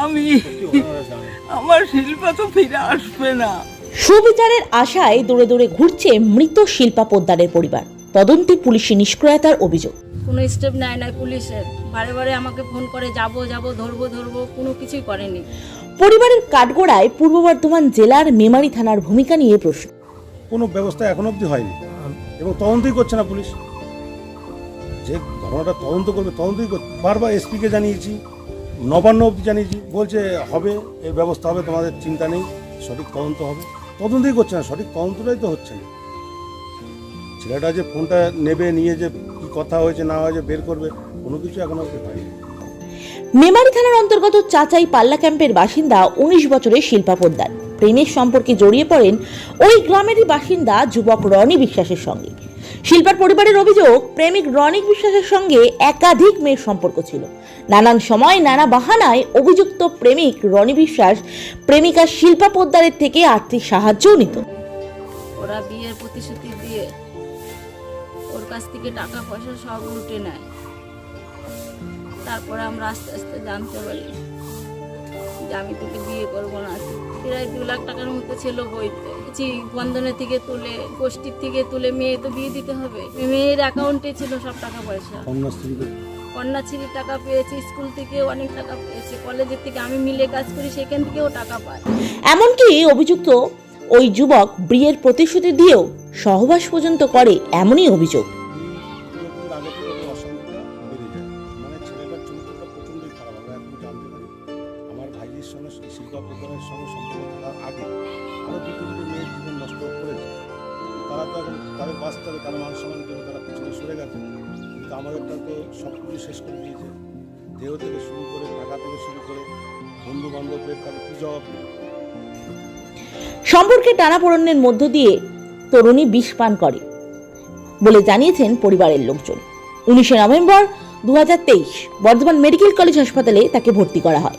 আমি আমার শিল্পা তো ফিরে আসবে না। সুবিচারের আশায় দৌড়ে দৌড়ে ঘুরছে মৃত শিল্পা পোদ্দারের পরিবার। তদন্তে পুলিশি নিষ্ক্রিয়তার অভিযোগ। কোনো স্টেপ নেয় না পুলিশের, বারে বারে আমাকে ফোন করে যাব ধরবো, কোনো কিছুই করেনি। পরিবারের কাঠগড়ায় পূর্ব বর্ধমান জেলার মেমারি থানার ভূমিকা নিয়ে প্রশ্ন। কোনো ব্যবস্থা এখন অবধি হয়নি এবং তদন্তই করছে না পুলিশ। যে ঘটনাটা তদন্ত করবে তদন্তই করছে। বারবার এসপিকে জানিয়েছি, নবান্ন অবধি জানিয়েছি, বলছে হবে, এর ব্যবস্থা হবে, তোমাদের চিন্তা নেই, সঠিক তদন্ত হবে। তদন্তই করছে না, সঠিক তদন্তটাই তো হচ্ছে না। ছেলেটা যে ফোনটা নেবে, নিয়ে যে কি কথা হয়েছে না হয়েছে বের করবে, কোনো কিছু এখন অবধি হয়নি। মেমারি থানার অন্তর্গত চাচাই পাল্লা ক্যাম্পের বাসিন্দা 19 বছরের শিল্পা পোদ্দার প্রেমের সম্পর্কে জড়িয়ে পড়েন ওই গ্রামেরই বাসিন্দা যুবক রনি বিশ্বাসের সঙ্গে। শিল্পার পরিবারের অভিযোগ, প্রেমিক রনিক বিশ্বাসের সঙ্গে একাধিক মেয়ের সম্পর্ক ছিল। নানান সময় নানা বাহানায় অভিযুক্ত প্রেমিক রনি বিশ্বাস প্রেমিকা শিল্পা পোদ্দারের থেকে আর্থিক সাহায্যও নিত। ওরা বিয়ের প্রতিশ্রুতি দিয়ে ওর কাছ থেকে টাকা পয়সা সব লুটে নেয়। তারপরে আমরা আস্তে আস্তে জানতে পারি যে আমি তোকে বিয়ে করবো না। প্রায় 2 লাখ টাকার মতো ছিল বইতে, বন্ধনের থেকে তুলে, গোষ্ঠীর থেকে তুলে মেয়ে তো বিয়ে দিতে হবে। মেয়ের অ্যাকাউন্টে ছিল সব টাকা পয়সা। কন্যাশ্রীর টাকা পেয়েছে, স্কুল থেকে অনেক টাকা পেয়েছে, কলেজের থেকে আমি মিলে কাজ করি সেখান থেকেও টাকা পাই। এমনকি অভিযুক্ত ওই যুবক বিয়ের প্রতিশ্রুতি দিয়েও সহবাস পর্যন্ত করে, এমনই অভিযোগ। আমার ভাইয়ের সঙ্গে শিল্পা পোদ্দারের সঙ্গে সম্পর্ক থাকার আগে আরও 2-3টে মেয়ের জীবন নষ্ট করেছে। তারা তো এখন তাদের বাস্তবে তারা মান সম্মান করে তারা পিছনে সরে গেছে, কিন্তু আমাদেরটা তো সব কিছু শেষ করে দিয়েছে। দেহ থেকে শুরু করে, টাকা থেকে শুরু করে, বন্ধু বান্ধবদের তাদের কী জবাব নেই। সম্পর্কে টানাপোড়েনের মধ্য দিয়ে তরুণী বিষ পান করে বলে জানিয়েছেন পরিবারের লোকজন। 19 নভেম্বর 2023 বর্ধমান মেডিকেল কলেজ হাসপাতালে তাকে ভর্তি করা হয়,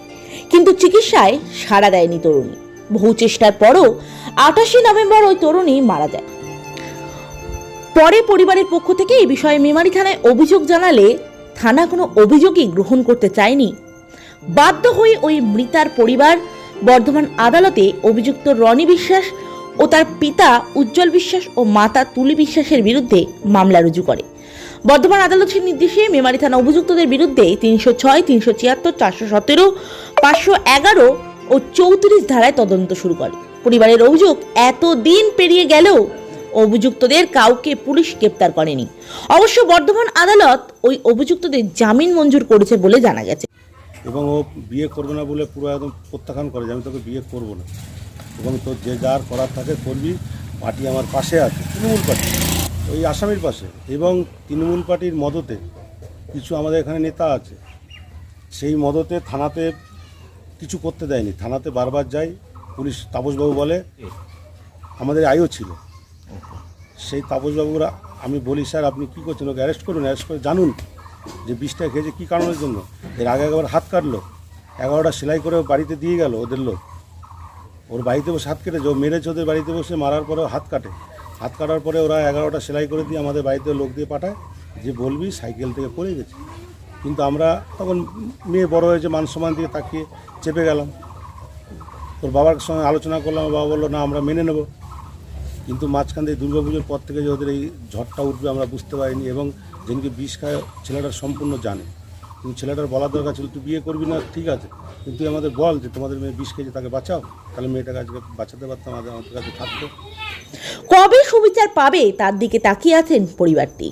কিন্তু চিকিৎসায় সাড়া দেয়নি তরুণী। বহু চেষ্টার পরও 28 নভেম্বর ওই তরুণী মারা যায়। পরে পরিবারের পক্ষ থেকে এই বিষয়ে মেমারি থানায় অভিযোগ জানালে থানা কোনো অভিযোগই গ্রহণ করতে চায়নি। বাধ্য হয়ে ওই মৃতার পরিবার বর্ধমান আদালতে অভিযুক্ত রনি বিশ্বাস ও তার পিতা উজ্জ্বল বিশ্বাস ও মাতা তুলি বিশ্বাসের বিরুদ্ধে মামলা রুজু করে। বর্ধমান আদালতের নির্দেশে মেমারি থানা অভিযুক্তদের বিরুদ্ধে 306, 376, 417, 511 ও 34 ধারায় তদন্ত শুরু করে। পরিবারের অভিযোগ, এতদিন পেরিয়ে গেলেও অভিযুক্তদের কাউকে পুলিশ গ্রেপ্তার করেনি। অবশ্য বর্ধমান আদালত ওই অভিযুক্তদের জামিন মঞ্জুর করেছে বলে জানা গেছে। এবং ও বিয়ে করবে না বলে পুরো একদম প্রত্যাখ্যান করে যে আমি তোকে বিয়ে করবো না, এবং তোর যে যার করার থাকে করবি। পার্টি আমার পাশে আছে, তৃণমূল পার্টি, ওই আসামির পাশে, এবং তৃণমূল পার্টির মদতে কিছু আমাদের এখানে নেতা আছে, সেই মদতে থানাতে কিছু করতে দেয়নি। থানাতে বারবার যাই, পুলিশ তাপসবাবু বলে আমাদের আইও ছিল, সেই তাপসবাবুরা আমি বলি স্যার আপনি কী করছেন, ওকে অ্যারেস্ট করুন, অ্যারেস্ট করে জানুন যে বিষটা খেয়েছে কী কারণের জন্য। এর আগে একবার হাত কাটলো, 11টা সেলাই করে বাড়িতে দিয়ে গেল ওদের লোক, ওর বাড়িতে বসে হাত কেটেছে, ও মেরেছে ওদের বাড়িতে বসে, মারার পরেও হাত কাটে, হাত কাটার পরে ওরা 11টা সেলাই করে দিয়ে আমাদের বাড়িতে লোক দিয়ে পাঠায় যে বলবি সাইকেল থেকে পড়ে গেছে। কিন্তু আমরা তখন মেয়ে বড় হয়েছে, মান সম্মান দিয়ে তাকিয়ে চেপে গেলাম। ওর বাবার সঙ্গে আলোচনা করলাম, বাবা বললো না আমরা মেনে নেব। কিন্তু মাঝখান থেকে দুর্গাপুজোর পর থেকে যে ওদের এই ঝড়টা উঠবে আমরা বুঝতে পারিনি, এবং যেদিনকে বিষ খায় ছেলেটার সম্পূর্ণ জানে। কিন্তু ছেলেটার বলার দরকার ছিল তুই বিয়ে করবি না ঠিক আছে, কিন্তু আমাদের বল যে তোমাদের মেয়ে বিষ খেয়েছে তাকে বাঁচাও, তাহলে মেয়েটাকে আজকে বাঁচাতে পারতাম, আমাদের কাছে থাকতো। কবে সুবিচার পাবে তার দিকে তাকিয়ে আছেন পরিবারটি।